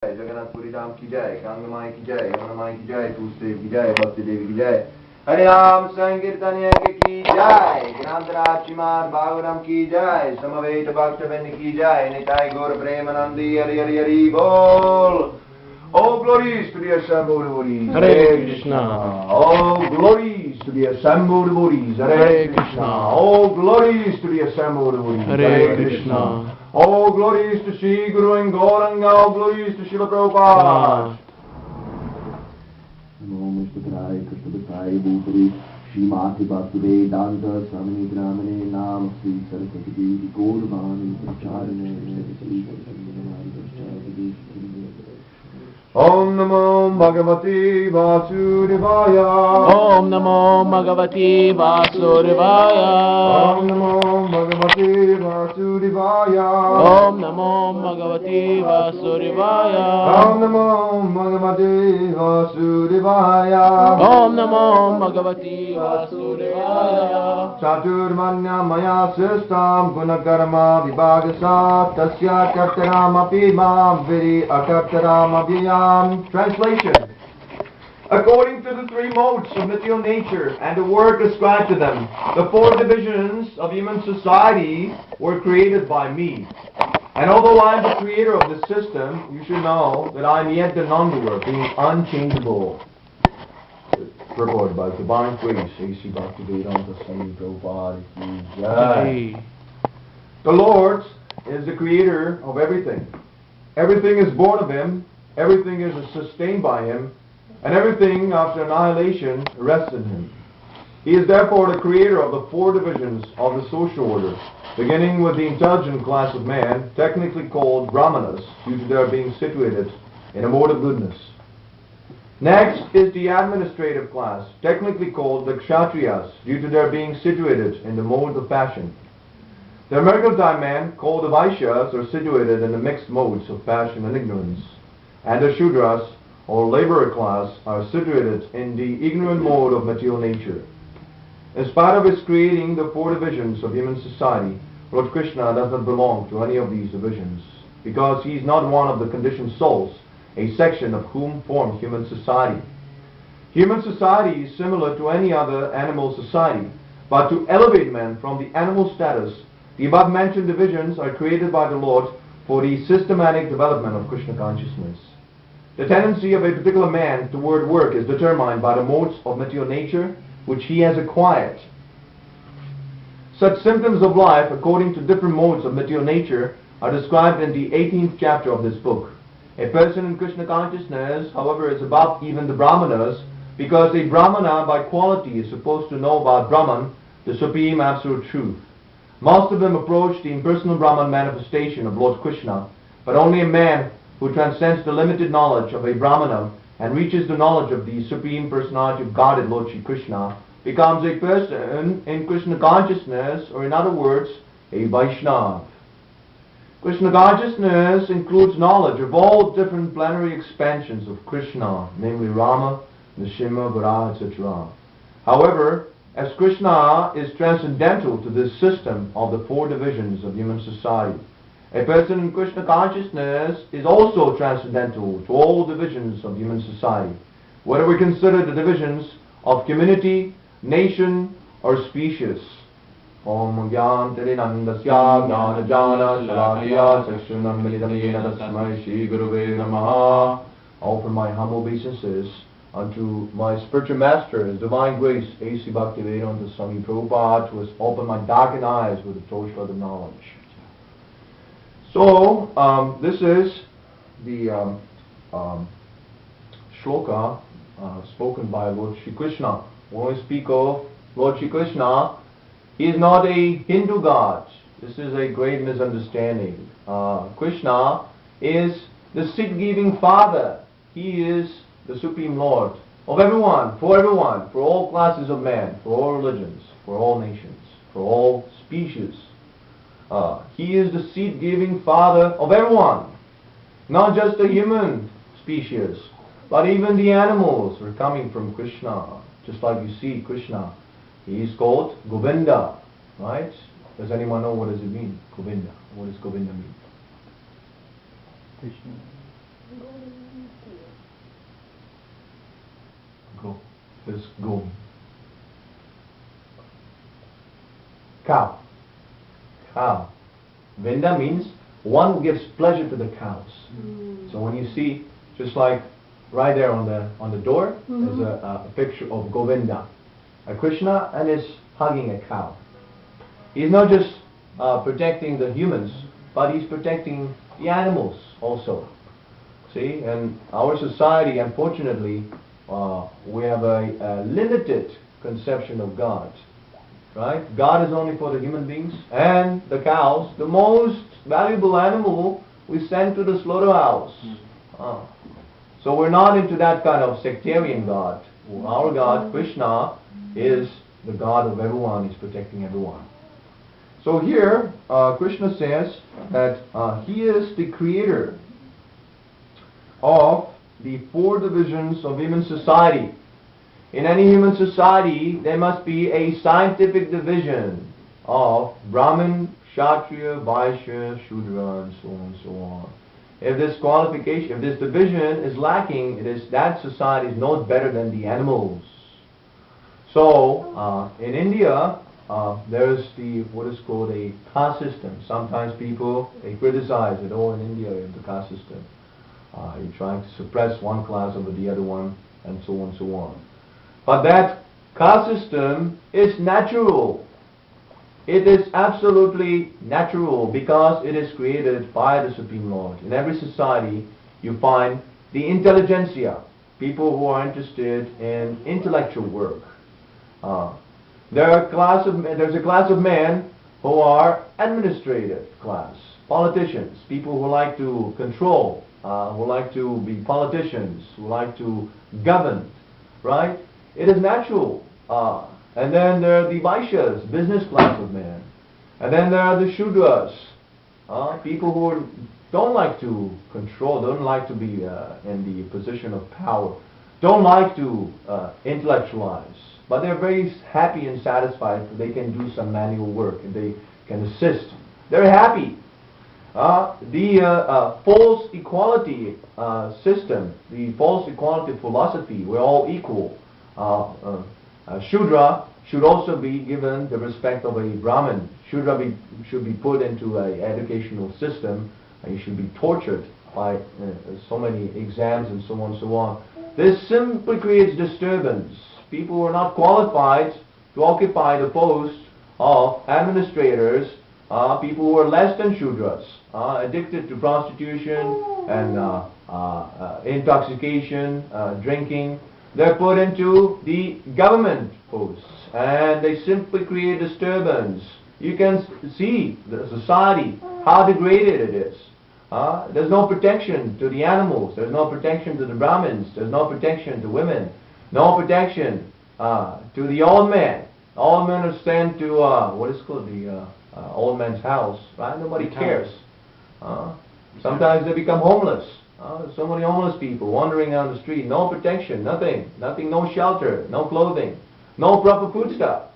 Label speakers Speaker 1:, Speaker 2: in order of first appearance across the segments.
Speaker 1: जगन्नाथ पुरी धाम की जय, गंगमाई की जय, यमुना माई की जय, तुलसी की जय, भक्ति देवी की जय, हरिनाम संकीर्तन यज्ञ की जय, ज्ञानराज श्रीमान भागवतम की जय, समवेत भक्तवृंद की जय, निताय गौर प्रेमानंदी हरि हरि हरि बोल. All glories to the assembled devotees.
Speaker 2: Hare Krishna.
Speaker 1: All glories to the assembled devotees. Hare Krishna. All glories to the assembled devotees.
Speaker 2: Hare Krishna.
Speaker 1: All glories to Sri Guru and Gauranga. All glories to Srila Prabhupada. Namo Mishtakrai Krishnakai Bhutari Srimati Bhaktivedanta Swami Gramane Nam Sri Saraswati Devi Gauravani Pracharane Om Namo Bhagavati Vasudevaya.
Speaker 2: Om Namo Bhagavati Vasudevaya.
Speaker 1: Om Namo Bhagavati Vasudevaya.
Speaker 2: Om Namo Bhagavati Vasudevaya.
Speaker 1: Om Namo Bhagavati Vasudevaya.
Speaker 2: Om Namo Bhagavati Vasudevaya.
Speaker 1: Chaturmanya Maya Sistam Gunakarma Vibhagasa Tasya Kartaram Api Mam Viri Akartaram Abhyayam. Translation. According to the three modes of material nature and the work ascribed to them, the four divisions of human society were created by me. And although I am the creator of this system, you should know that I am yet the non-doer, being unchangeable. Recorded by Divine Grace, A.C. Bhaktivedanta Swami Prabhupada Ki Jai. The Lord is the creator of everything. Everything is born of Him, everything is sustained by Him, and everything after annihilation rests in Him. He is therefore the creator of the four divisions of the social order, beginning with the intelligent class of man, technically called Brahmanas, due to their being situated in a mode of goodness. Next is the administrative class, technically called the Kshatriyas, due to their being situated in the mode of passion. The mercantile men, called the Vaishyas, are situated in the mixed modes of passion and ignorance. And the Shudras, or laborer class, are situated in the ignorant mode of material nature. In spite of His creating the four divisions of human society, Lord Krishna does not belong to any of these divisions, because He is not one of the conditioned souls, a section of whom form human society. Human society is similar to any other animal society, but to elevate man from the animal status, the above-mentioned divisions are created by the Lord for the systematic development of Krishna consciousness. The tendency of a particular man toward work is determined by the modes of material nature which he has acquired. Such symptoms of life, according to different modes of material nature, are described in the 18th chapter of this book. A person in Krishna consciousness, however, is above even the Brahmanas, because a Brahmana by quality is supposed to know about Brahman, the supreme absolute truth. Most of them approach the impersonal Brahman manifestation of Lord Krishna, but only a man who transcends the limited knowledge of a Brahmana and reaches the knowledge of the Supreme Personality of Godhead, Lord Shri Krishna, becomes a person in Krishna consciousness, or in other words, a Vaishnava. Krishna consciousness includes knowledge of all different plenary expansions of Krishna, namely Rama, Nrsimha, Varaha, etc. However, as Krishna is transcendental to this system of the four divisions of human society, a person in Krishna consciousness is also transcendental to all divisions of human society, whether we consider the divisions of community, nation, or species. Om Gyan Tirinandasya Jnana Jana Shalakya Sakshunam Milidam Yena Tasmai Shri Guruve Namaha. I offer my humble obeisances unto my spiritual master, His Divine Grace, A.C. Bhaktivedanta Swami Prabhupada, who has opened my darkened eyes with the torchlight of knowledge. So, this is the shloka spoken by Lord Shri Krishna. When we speak of Lord Shri Krishna, He is not a Hindu god. This is a great misunderstanding. Krishna is the seed-giving Father. He is the Supreme Lord of everyone, for all classes of men, for all religions, for all nations, for all species. He is the seed-giving Father of everyone, not just the human species, but even the animals are coming from Krishna. Just like you see Krishna, he is called Govinda, right? Does anyone know what does it mean, Govinda? What does Govinda mean?
Speaker 3: Krishna.
Speaker 1: Go. This go. Cow. Cow. Vinda means one gives pleasure to the cows. So when you see, just like right there on the door, there's a picture of Govinda, a Krishna, and is hugging a cow. He's not just protecting the humans, but he's protecting the animals also. See, in our society, unfortunately, we have a limited conception of God. Right? God is only for the human beings and the cows, the most valuable animal we send to the slaughterhouse. So we're not into that kind of sectarian God. Our God, Krishna, is the God of everyone. He's protecting everyone. So here, Krishna says that he is the creator of the four divisions of human society. In any human society, there must be a scientific division of Brahmin, Kshatriya, Vaishya, Shudra, and so on and so on. If this qualification, if this division is lacking, it is that society is no better than the animals. So, in India, there is what is called a caste system. Sometimes people, they criticize that, oh, in India you have the caste system. You're trying to suppress one class over the other one, and so on and so on. But that caste system is natural. It is absolutely natural because it is created by the Supreme Lord. In every society, you find the intelligentsia, people who are interested in intellectual work. There's a class of men who are administrative class, politicians, people who like to control, who like to be politicians, who like to govern, right? It is natural. And then there are the Vaishyas, business class of men. And then there are the Shudras, people who don't like to control, don't like to be in the position of power, don't like to intellectualize. But they're very happy and satisfied if they can do some manual work and they can assist. They're happy. The false equality system, the false equality philosophy, we're all equal. Shudra should also be given the respect of a Brahmin. Shudra should be put into an educational system. He should be tortured by so many exams and so on and so on. This simply creates disturbance. People who are not qualified to occupy the post of administrators, people who are less than Shudras, addicted to prostitution and intoxication, drinking, they're put into the government posts and they simply create disturbance. You can see the society, how degraded it is. There's no protection to the animals, there's no protection to the Brahmins, there's no protection to women, no protection to the old man. Old men are sent to, what is called the old man's house, right? Nobody cares. Sometimes they become homeless. So many homeless people wandering down the street, no protection, nothing, no shelter, no clothing, no proper foodstuff.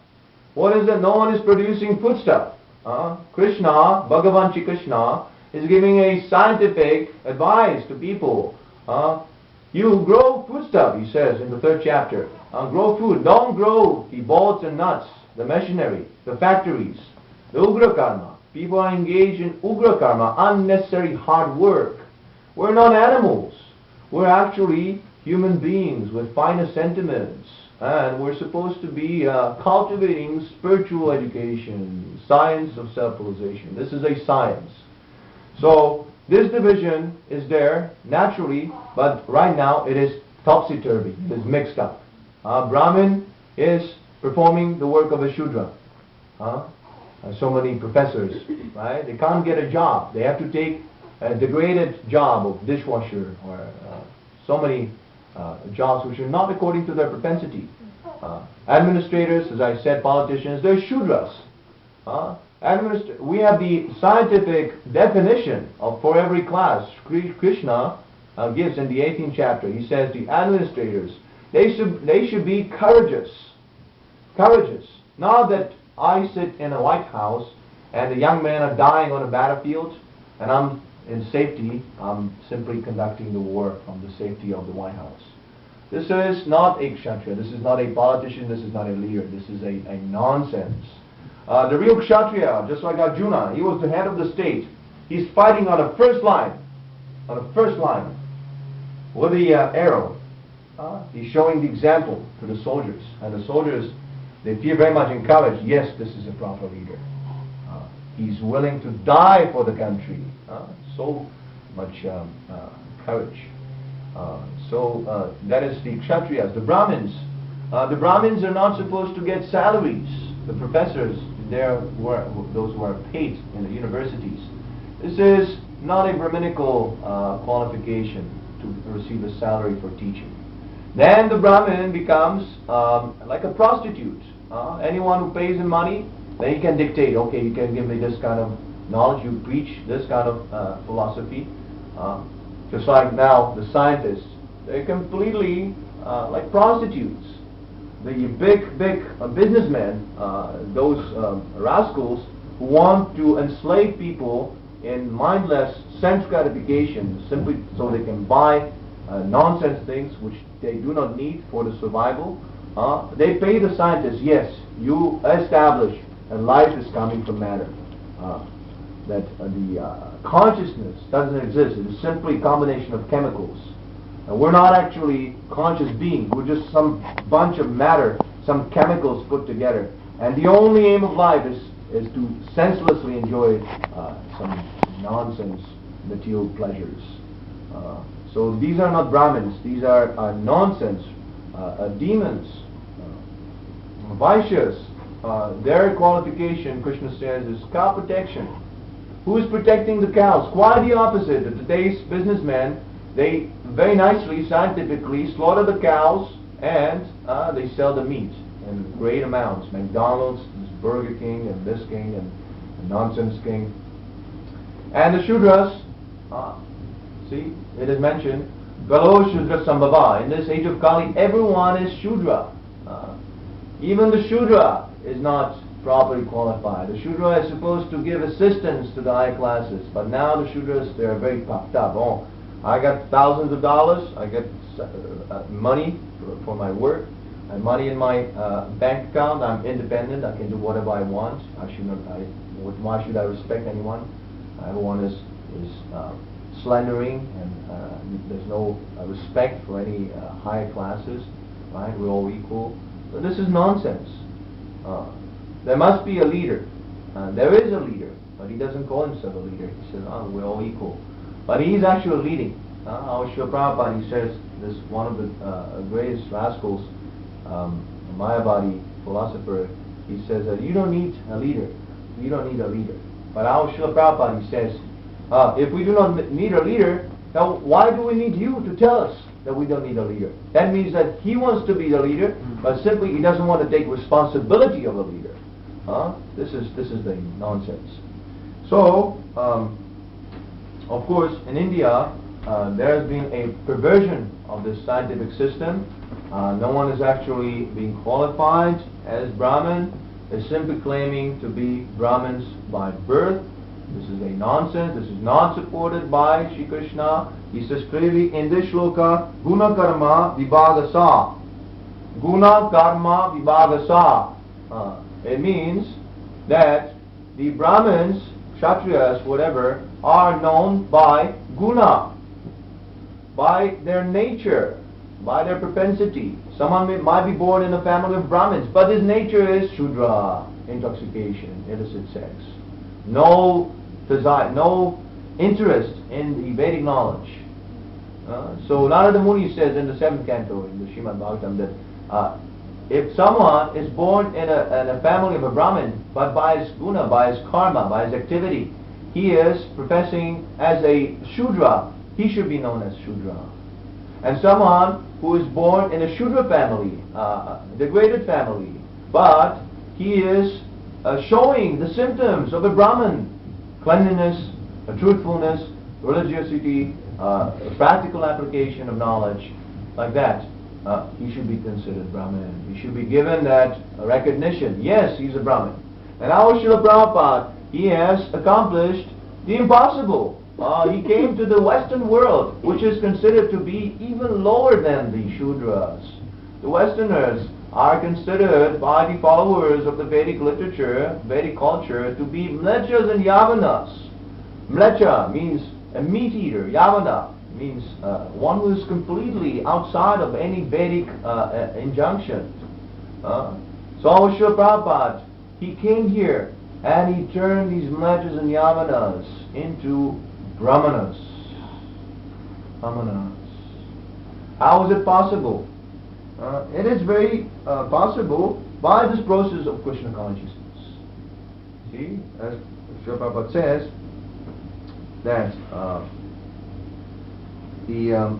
Speaker 1: What is it? No one is producing foodstuff. Krishna, Bhagavan Shri Krishna, is giving a scientific advice to people. You grow foodstuff, he says in the 3rd chapter. Grow food. Don't grow the bolts and nuts, the machinery, the factories, the Ugra Karma. People are engaged in Ugra Karma, unnecessary hard work. We're not animals. We're actually human beings with finer sentiments. And we're supposed to be cultivating spiritual education, science of self-realization. This is a science. So this division is there naturally, but right now it is topsy-turvy. It is mixed up. Brahmin is performing the work of a Shudra. So many professors, right? They can't get a job. They have to take a degraded job of dishwasher or so many jobs which are not according to their propensity. Administrators, as I said, politicians, they're Shudras. We have the scientific definition of for every class. Krishna gives in the 18th chapter. He says the administrators, they should be courageous. Courageous. Not that I sit in a White House and the young men are dying on a battlefield and I'm in safety, I'm simply conducting the war from the safety of the White House. This is not a kshatriya, this is not a politician, this is not a leader, this is a nonsense. The real kshatriya, just like Arjuna, he was the head of the state. He's fighting on the first line, with the arrow. He's showing the example to the soldiers, and the soldiers, they feel very much encouraged. Yes, this is a proper leader. He's willing to die for the country. So much courage. So that is the kshatriyas. The Brahmins. The Brahmins are not supposed to get salaries. The professors, those who are paid in the universities. This is not a Brahminical qualification to receive a salary for teaching. Then the Brahmin becomes like a prostitute. Anyone who pays him money, then he can dictate, okay, you can give me this kind of knowledge, you preach this kind of philosophy. Just like now, the scientists, they're completely like prostitutes. The big businessmen, those rascals who want to enslave people in mindless sense gratification simply so they can buy nonsense things which they do not need for the survival. They pay the scientists, yes, you establish that life is coming from matter. That the consciousness doesn't exist. It is simply a combination of chemicals. We're not actually conscious beings. We're just some bunch of matter, some chemicals put together. And the only aim of life is to senselessly enjoy some nonsense material pleasures. So these are not Brahmins. These are nonsense demons. Vaishyas, their qualification, Krishna says, is cow protection. Who is protecting the cows? Quite the opposite. Today's businessmen, they very nicely, scientifically slaughter the cows and they sell the meat in great amounts. McDonald's, Burger King, and this king, and Nonsense King. And the Shudras, see, it is mentioned, Galo Shudra Sambhava. In this age of Kali, everyone is Shudra. Even the Shudra is not properly qualified. The Shudra is supposed to give assistance to the high classes, but now the Shudras, they are very puffed up. Oh, I got thousands of dollars, I get money for my work, and money in my bank account, I'm independent, I can do whatever I want. Why should I respect anyone? Everyone is slandering, and there's no respect for any higher classes, right? We're all equal. So this is nonsense. There must be a leader. There is a leader, but he doesn't call himself a leader. He says, we're all equal. But he's actually leading. Our Srila Prabhupada, he says, this one of the greatest rascals, Mayavadi philosopher, he says that you don't need a leader. You don't need a leader. But our Srila Prabhupada, he says, if we do not need a leader, now why do we need you to tell us that we don't need a leader? That means that he wants to be the leader, but simply he doesn't want to take responsibility of a leader. This is the nonsense. So, of course, in India, there has been a perversion of this scientific system. No one is actually being qualified as Brahmin. They're simply claiming to be Brahmins by birth. This is a nonsense. This is not supported by Shri Krishna. He says clearly in this shloka, Guna Karma Vibhagasa. Guna Karma Vibhagasa. It means that the Brahmins, Kshatriyas, whatever, are known by guna, by their nature, by their propensity. Someone might be born in a family of Brahmins, but his nature is Shudra, intoxication, illicit sex. No desire, no interest in the Vedic knowledge. So Narada Muni says in the 7th canto in the Srimad Bhagavatam that if someone is born in a family of a Brahmin, but by his guna, by his karma, by his activity, he is professing as a Shudra, he should be known as Shudra. And someone who is born in a Shudra family, degraded family, but he is showing the symptoms of a Brahmin, cleanliness, truthfulness, religiosity, practical application of knowledge, like that. He should be considered Brahmin. He should be given that recognition. Yes, he's a Brahmin. And our Srila Prabhupada, he has accomplished the impossible. He came to the Western world, which is considered to be even lower than the Shudras. The Westerners are considered by the followers of the Vedic literature, Vedic culture, to be mlechas and yavanas. Mlecha means a meat eater. Yavana means one who is completely outside of any Vedic injunction. So Srila Prabhupada, he came here and he turned these mlechas and yavanas into Brahmanas. How is it possible? It is very possible by this process of Krishna consciousness. See, as Srila Prabhupada says, that the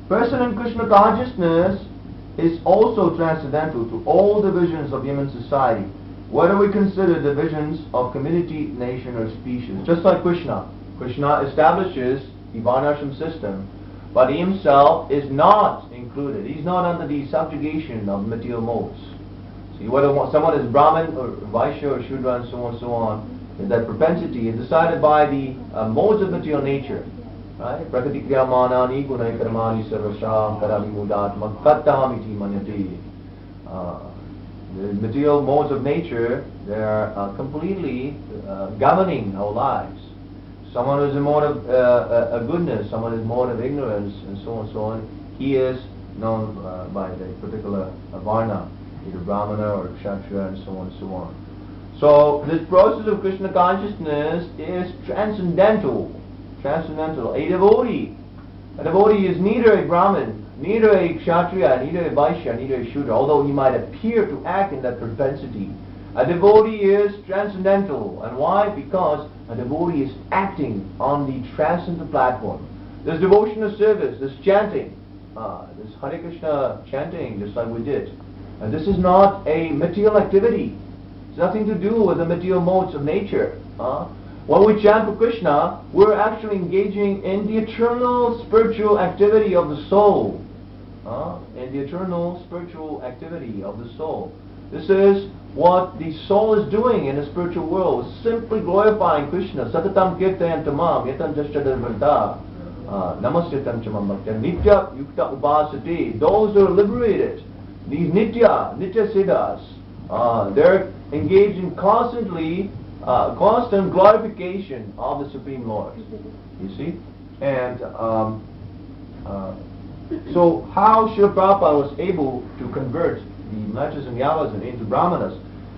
Speaker 1: person in Krishna consciousness is also transcendental to all divisions of human society, whether we consider divisions of community, nation, or species. Just like Krishna. Krishna establishes the Varnashram system, but he himself is not included. He's not under the subjugation of material modes. See, whether someone is Brahmin or Vaishya or Shudra and so on, that propensity is decided by the modes of material nature. Right? Prakriti kriyamanani gunai karmani sarvasham karami mudat makattamiti manyati. The material modes of nature, they are completely governing our lives. Someone who is a mode of goodness, someone is a mode of ignorance, and so on, he is known by the particular varna, either Brahmana or Kshatriya, and so on. So this process of Krishna consciousness is transcendental. A devotee is neither a Brahmin, neither a Kshatriya, neither a Vaishya, neither a Shudra, although he might appear to act in that propensity. A devotee is transcendental. And why? Because a devotee is acting on the transcendental platform. This devotional service, this chanting, this Hare Krishna chanting, just like we did, this is not a material activity. It's nothing to do with the material modes of nature. When we chant for Krishna, we're actually engaging in the eternal spiritual activity of the soul. In the eternal spiritual activity of the soul. This is what the soul is doing in the spiritual world, simply glorifying Krishna. Satatam kirtayan tamam yatam jashtadavanta namasyatam chamam bhaktam nitya yukta upasati. Those who are liberated, these nitya siddhas, they're engaged in constant glorification of the Supreme Lord. You see? And so how Srila Prabhupada was able to convert the mlechas and yavas into Brahmanas,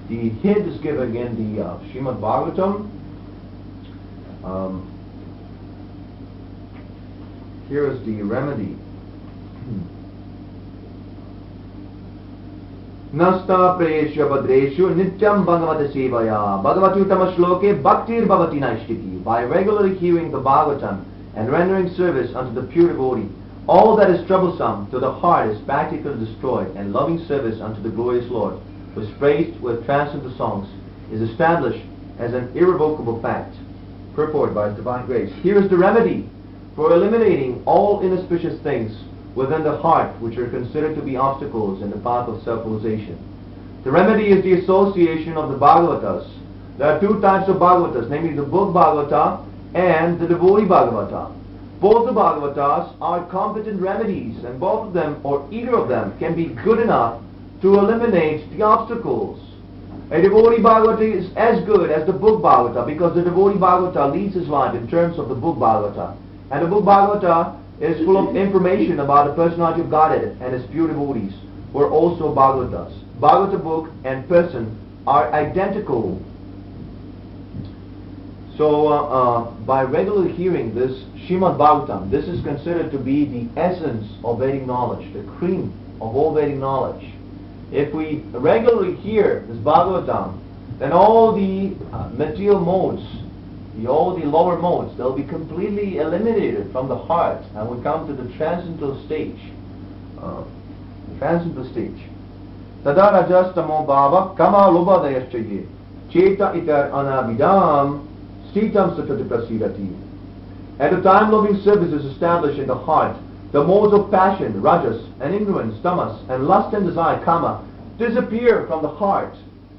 Speaker 1: the hint is given in the Srimad Bhagavatam. Here is the remedy. Nasta prayesha badreshu nityam bhagavata sevaya bhagavati uttama shloke bhaktir bhavati naishtiki. By regularly hearing the Bhagavatam and rendering service unto the pure devotee, all that is troublesome to the heart is practically destroyed, and loving service unto the glorious Lord, who is praised with transcendental songs, is established as an irrevocable fact. Purport by His divine grace. Here is the remedy for eliminating all inauspicious things within the heart which are considered to be obstacles in the path of self-realization. The remedy is the association of the Bhagavatas. There are two types of Bhagavatas, namely the book Bhagavata and the devotee Bhagavata. Both the Bhagavatas are competent remedies, and both of them, or either of them, can be good enough to eliminate the obstacles. A devotee Bhagavata is as good as the book Bhagavata, because the devotee Bhagavata leads his life in terms of the book Bhagavata. And the book Bhagavata is full of information about the personality of Godhead and His pure devotees, who are also Bhagavatas. Bhagavata book and person are identical. So, by regularly hearing this Srimad Bhagavatam, this is considered to be the essence of Vedic knowledge, the cream of all Vedic knowledge. If we regularly hear this Bhagavatam, then all the material modes, all the lower modes, they'll be completely eliminated from the heart, and we come to the transcendental stage. Tada rajastamo bhava kama lobhadayaschaye cheta itar anabidam stitam satati prasidati. At the time loving service is established in the heart, the modes of passion, rajas, and ignorance, tamas, and lust and desire, kama, disappear from the heart.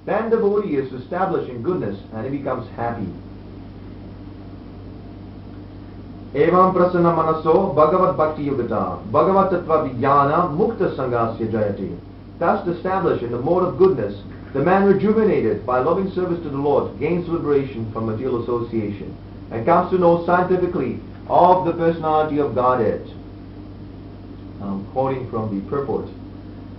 Speaker 1: Then the devotee is established in goodness, and he becomes happy. Evam prasana manaso bhagavat bhakti yugata bhagavat tattva vijnana mukta sangasya jayati. Thus established in the mode of goodness, the man rejuvenated by loving service to the Lord gains liberation from material association and comes to know scientifically of the personality of Godhead. Quoting from the purport.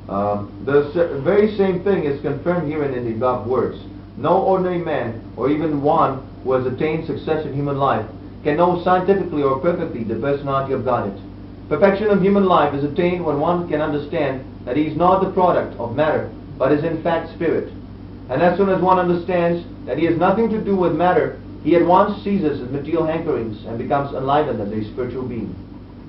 Speaker 1: The very same thing is confirmed here in the above words. No ordinary man, or even one who has attained success in human life, can know scientifically or perfectly the personality of Godhead. Perfection of human life is attained when one can understand that he is not the product of matter, but is in fact spirit. And as soon as one understands that he has nothing to do with matter, he at once ceases his material hankerings and becomes enlivened as a spiritual being.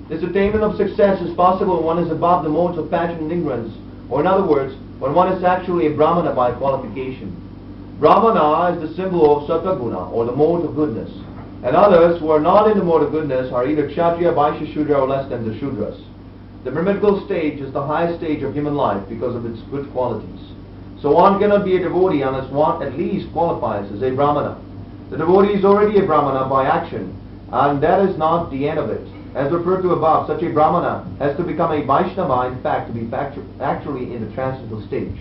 Speaker 1: This attainment of success is possible when one is above the modes of passion and ignorance, or in other words, when one is actually a Brahmana by qualification. Brahmana is the symbol of Sattva-guna, or the mode of goodness. And others who are not in the mode of goodness are either Kshatriya, Vaishya, Shudra, or less than the Shudras. The Brahminical stage is the highest stage of human life because of its good qualities. So one cannot be a devotee unless one at least qualifies as a Brahmana. The devotee is already a Brahmana by action, and that is not the end of it. As referred to above, such a Brahmana has to become a Vaishnava, in fact, to be actually in the transcendental stage.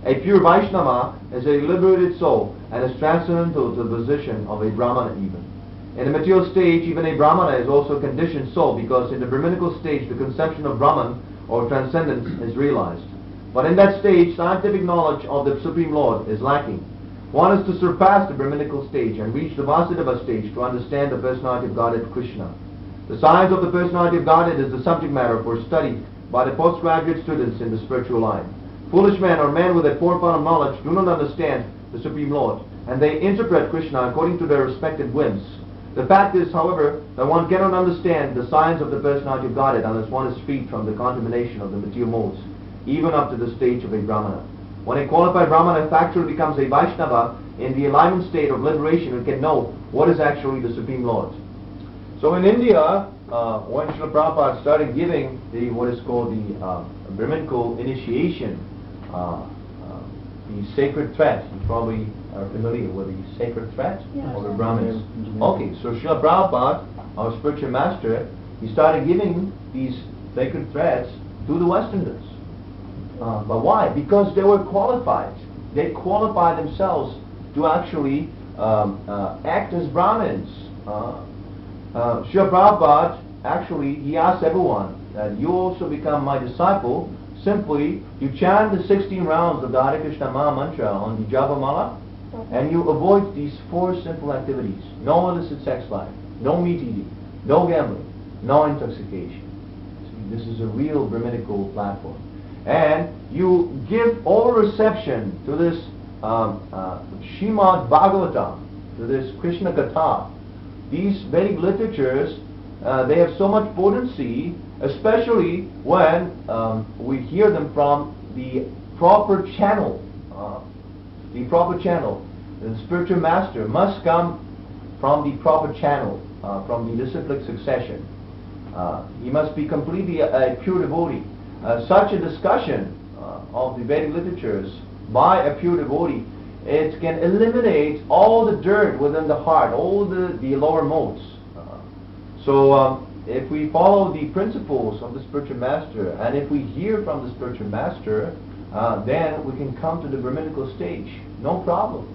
Speaker 1: A pure Vaishnava is a liberated soul and is transcendental to the position of a Brahmana even. In the material stage, even a Brahmana is also a conditioned soul, because in the Brahminical stage, the conception of Brahman, or transcendence, is realized. But in that stage, scientific knowledge of the Supreme Lord is lacking. One is to surpass the Brahminical stage and reach the Vasudeva stage to understand the personality of Godhead Krishna. The science of the personality of Godhead is the subject matter for study by the postgraduate students in the spiritual line. Foolish men or men with a poor fund of knowledge do not understand the Supreme Lord, and they interpret Krishna according to their respective whims. The fact is, however, that one cannot understand the science of the personality of Godhead unless one is freed from the contamination of the material modes, even up to the stage of a Brahmana. When a qualified Brahmana factually becomes a Vaishnava in the enlightened state of liberation, it can know what is actually the Supreme Lord. So in India, when Srila Prabhupada started giving the what is called the Brahminical initiation, the sacred threat, you probably are familiar with the sacred threat of the Brahmins. Okay, so Srila Prabhupada, our spiritual master, he started giving these sacred threats to the Westerners. But why? Because they were qualified. They qualified themselves to actually act as Brahmins. Srila Prabhupada, actually, he asked everyone that you also become my disciple. Simply, you chant the 16 rounds of the Hare Krishna Maha Mantra on the Japa Mala, and you avoid these 4 simple activities. No illicit sex life, no meat eating, no gambling, no intoxication. See, this is a real Brahminical platform. And you give all reception to this Srimad Bhagavatam, to this Krishna Katha. These Vedic literatures, they have so much potency, especially when we hear them from the proper channel. The proper channel. The spiritual master must come from the proper channel, from the disciplic succession. He must be completely a pure devotee. Such a discussion of the Vedic literatures by a pure devotee, it can eliminate all the dirt within the heart, all the lower modes. So if we follow the principles of the spiritual master, and if we hear from the spiritual master, then we can come to the Brahminical stage. No problem.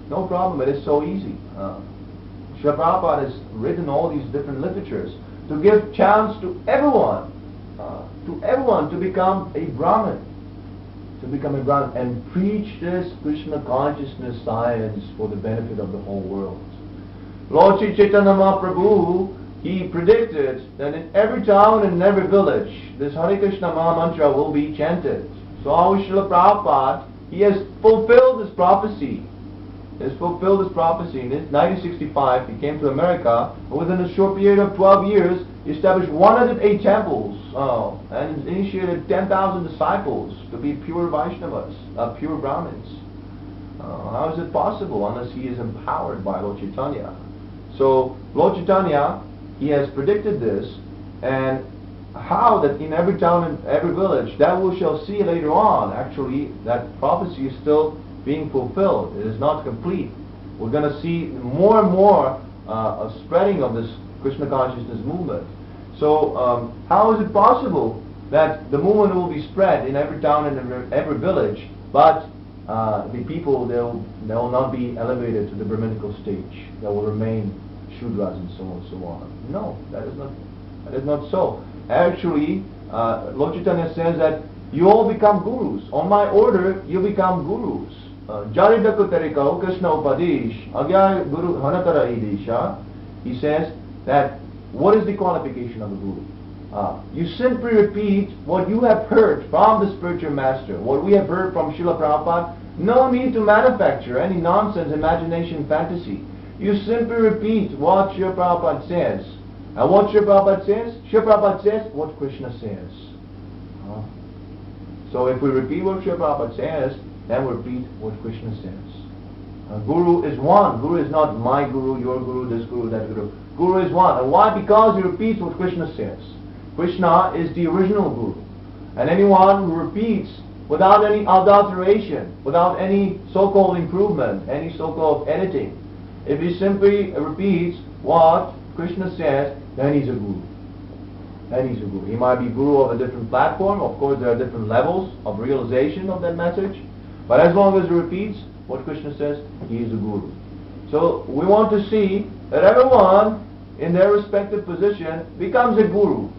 Speaker 1: No problem. It is so easy. Srila Prabhupada has written all these different literatures to give chance to everyone to become a Brahmin. To become a Brahmin and preach this Krishna consciousness science for the benefit of the whole world. Lord Sri Chaitanya Mahaprabhu, he predicted that in every town and in every village, this Hare Krishna Maha Mantra will be chanted. So our Srila Prabhupada, he has fulfilled this prophecy. He has fulfilled this prophecy. In 1965, he came to America, and within a short period of 12 years, he established 108 temples and initiated 10,000 disciples to be pure Vaishnavas, pure Brahmins. How is it possible unless he is empowered by Lord Chaitanya? So Lord Chaitanya, he has predicted this, and how that in every town and every village, that we shall see later on. Actually, that prophecy is still being fulfilled. It is not complete. We're going to see more and more spreading of this Krishna consciousness movement. So how is it possible that the movement will be spread in every town and every village, but the people, they'll not be elevated to the Brahminical stage. They will remain Shudras and so on and so on. No, that is not so. Actually, Lord Chaitanya says that you all become gurus. On my order, you become gurus. Jaridako Terikao Krishna Upadish Agya Guru Hanatara Idisha. He says that what is the qualification of a guru? You simply repeat what you have heard from the spiritual master, what we have heard from Srila Prabhupada. No need to manufacture any nonsense, imagination, fantasy. You simply repeat what Srila Prabhupada says. And what Srila Prabhupada says? Srila Prabhupada says what Krishna says. So if we repeat what Srila Prabhupada says, then we repeat what Krishna says. Guru is one. Guru is not my guru, your guru, this guru, that guru. Guru is one. And why? Because he repeats what Krishna says. Krishna is the original guru. And anyone who repeats without any adulteration, without any so-called improvement, any so-called editing, if he simply repeats what Krishna says, then he's a guru. Then he's a guru. He might be guru of a different platform. Of course, there are different levels of realization of that message. But as long as he repeats what Krishna says, he is a guru. So we want to see that everyone in their respective position becomes a guru.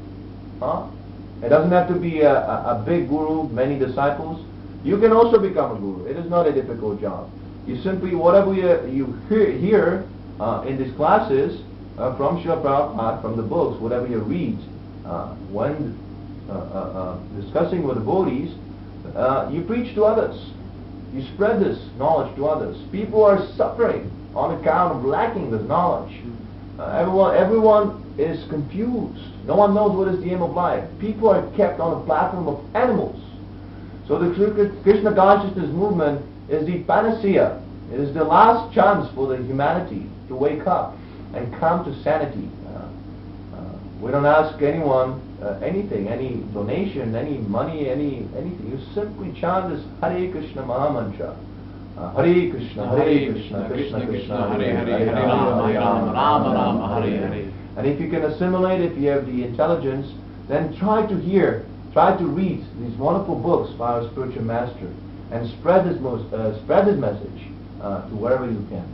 Speaker 1: It doesn't have to be a big guru, many disciples. You can also become a guru. It is not a difficult job. You simply, whatever you hear in these classes from Srila Prabhupada, from the books, whatever you read, when discussing with devotees, you preach to others. You spread this knowledge to others. People are suffering on account of lacking this knowledge. Everyone is confused. No one knows what is the aim of life. People are kept on a platform of animals. So the Krishna consciousness movement is the panacea. It is the last chance for the humanity to wake up and come to sanity. We don't ask anyone anything, any donation, any money, anything. You simply chant this Hare Krishna Mahamantra. Hare Krishna, Hare Krishna, Krishna Krishna, Hare Hare, Hare Rama, Rama Rama, Hare Hare. And if you can assimilate, if you have the intelligence, then try to hear, try to read these wonderful books by our spiritual master and spread this message to wherever you can.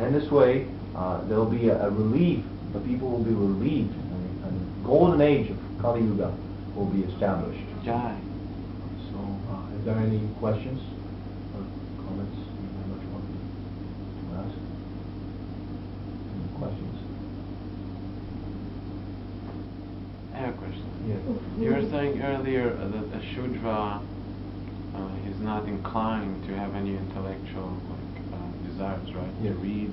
Speaker 1: In this way, there will be a relief. The people will be relieved, and the golden age of Kali Yuga will be established.
Speaker 2: Jai.
Speaker 1: So, is there any questions or comments you very much want to ask? Any questions?
Speaker 2: I have a question.
Speaker 1: Yeah.
Speaker 2: You were saying earlier that a Shudra is not inclined to have any intellectual desires, right?
Speaker 1: Yes.
Speaker 2: To read.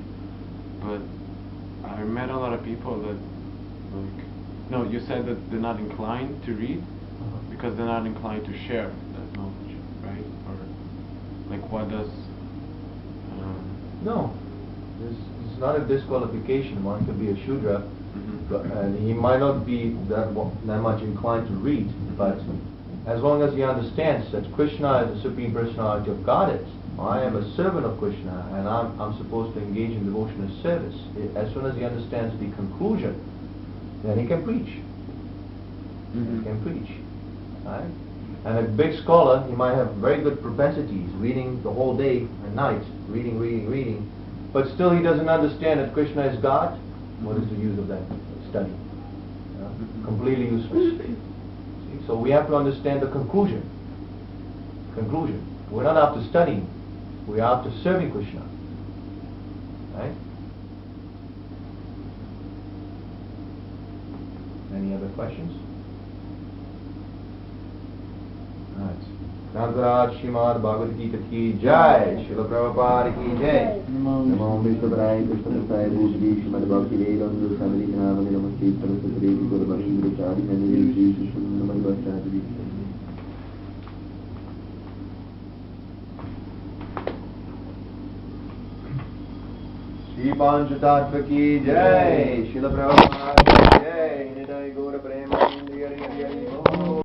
Speaker 2: But I met a lot of people that, no, you said that they're not inclined to read because they're not inclined to share that knowledge, right? Or, what does...
Speaker 1: No, it's not a disqualification. One could be a Shudra, and he might not be that much inclined to read, but as long as he understands that Krishna is the Supreme Personality of Godhead, I am a servant of Krishna, and I'm supposed to engage in devotional service. As soon as he understands the conclusion, then he can preach. He can preach. Right? And a big scholar, he might have very good propensities, reading the whole day and night, reading, but still he doesn't understand that Krishna is God. What is the use of that study? Completely useless. See? So we have to understand the conclusion. We're not after studying. We are after serving Krishna. Right? Any other questions? Right. Nagaraj Srimad Bhagavad Gita ki Jai, Srila Prabhupada ki Jai. Namo Vishwabraya Krishna Prasaya Bhujvi Srimad Bhakti Vedanta Samari Navani Namaste Saraswati Devi Gurvashi Vichari Nandiri Shri Krishna Namani Vashadri. Shri Panchatattva ki Jai, Srila Prabhupada ki Jai, Nidai Gaura Prema Indriya Hari Hari Hari.